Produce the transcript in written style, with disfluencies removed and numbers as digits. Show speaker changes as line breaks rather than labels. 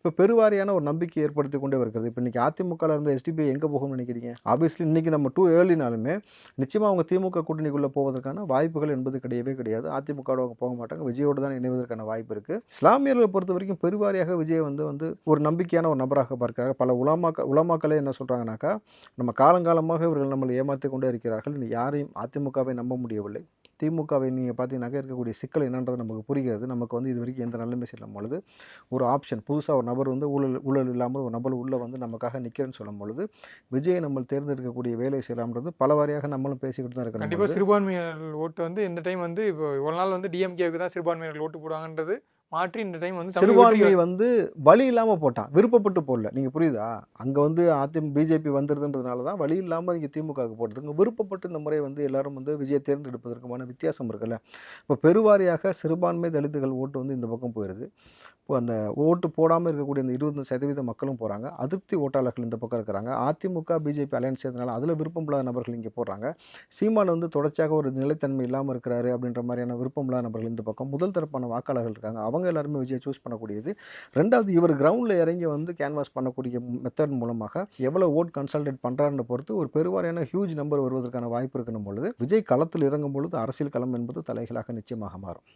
இப்போ பெருவாரியான ஒரு நம்பிக்கை ஏற்படுத்தி கொண்டே வருகிறது. இப்போ இன்னைக்கு அதிமுகவில் இருந்த எஸ்டிபி எங்கே போகும்னு நினைக்கிறீங்க? ஆப்வியஸ்லி இன்னைக்கு நம்ம டூ ஏர்லினாலுமே நிச்சயமாக அவங்க திமுக கூட்டணிக்குள்ளே போவதற்கான வாய்ப்புகள் என்பது கிடையவே கிடையாது. அதிமுகவோட அவங்க போக மாட்டாங்க. விஜயோடு தான் இணைவதற்கான வாய்ப்பு இருக்குது. இஸ்லாமியர்களை பொறுத்த வரைக்கும் பெருவாரியாக விஜய் வந்து ஒரு நம்பிக்கையான ஒரு நபராக பார்க்கிறாங்க. பல உலமாக்களே என்ன சொல்கிறாங்கனாக்கா, நம்ம காலங்காலமாக இவர்கள் நம்மளை ஏமாற்றி கொண்டே இருக்கிறார்கள். யாரையும் அதிமுகவை நம்ப முடியவில்லை. திமுகவை நீங்கள் பார்த்தீங்கன்னாக்கா இருக்கக்கூடிய சிக்கல் என்னன்றது நமக்கு புரிகிறது. நமக்கு வந்து இது வரைக்கும் எந்த நல்லமே செய்யும் பொழுது ஒரு ஆப்ஷன் புதுசாக ஒரு நபர் வந்து ஊழல் இல்லாமல் ஒரு நபர் உள்ளே வந்து நமக்காக நிற்கிறேன்னு சொல்லும் பொழுது விஜயை நம்ம தேர்ந்தெடுக்கக்கூடிய வேலை செய்யலாம்ன்றது பல வாரியாக நம்மளும் பேசிக்கிட்டு தான் இருக்கணும்.
கண்டிப்பாக சிறுபான்மையினர் ஓட்டு வந்து இந்த டைம் வந்து இப்போ இவ்வளோ நாள் வந்து டிஎம்கேவுக்கு தான் சிறுபான்மையினர் ஓட்டு போடுவாங்கன்றது மாற்றி இந்த டைம் வந்து
சிறுபான்மை வந்து வழி இல்லாமல் போட்டான், விருப்பப்பட்டு போடல. நீங்கள் புரியுதா? அங்கே வந்து பிஜேபி வந்துருதுன்றதுனால தான் வழி இல்லாமல் இங்கே திமுகவுக்கு போடுறதுங்க விருப்பப்பட்டு இந்த முறை வந்து எல்லாரும் வந்து விஜயை தேர்ந்தெடுப்பதற்குமான வித்தியாசம் இருக்குல்ல. இப்போ பெருவாரியாக சிறுபான்மை தலித்துகள் ஓட்டு வந்து இந்த பக்கம் போயிடுது. இப்போ அந்த ஓட்டு போடாமல் இருக்கக்கூடிய அந்த 20% மக்களும் போகிறாங்க. அதிருப்தி ஓட்டாளர்கள் இந்த பக்கம் இருக்கிறாங்க. அதிமுக பிஜேபி அலையன்ஸ் சேர்ந்தனால அதில் விருப்பம் இல்லாத நபர்கள் இங்கே போடுறாங்க. சீமான் வந்து தொடர்ச்சியாக ஒரு நிலைத்தன்மை இல்லாமல் இருக்கிறாரு அப்படின்ற மாதிரியான விருப்பம் இல்லாத நபர்கள் இந்த பக்கம். முதல் தரப்பான வாக்காளர்கள் இருக்காங்க. அவங்க எல்லாருமே விஜய் சூஸ் பண்ணக்கூடியது. ரெண்டாவது, இவர் கிரவுண்டில் இறங்கி வந்து கேன்வாஸ் பண்ணக்கூடிய மெத்தட் மூலமாக எவ்வளோ ஓட் கன்சல்டேட் பண்ணுறாருன்னு பொறுத்து ஒரு பெருவாரியான ஹியூஜ் நம்பர் வருவதற்கான வாய்ப்பு இருக்கணும் பொழுது விஜய் களத்தில் இறங்கும் பொழுது அரசியல் களம் என்பது தலைகளாக நிச்சயமாக மாறும்.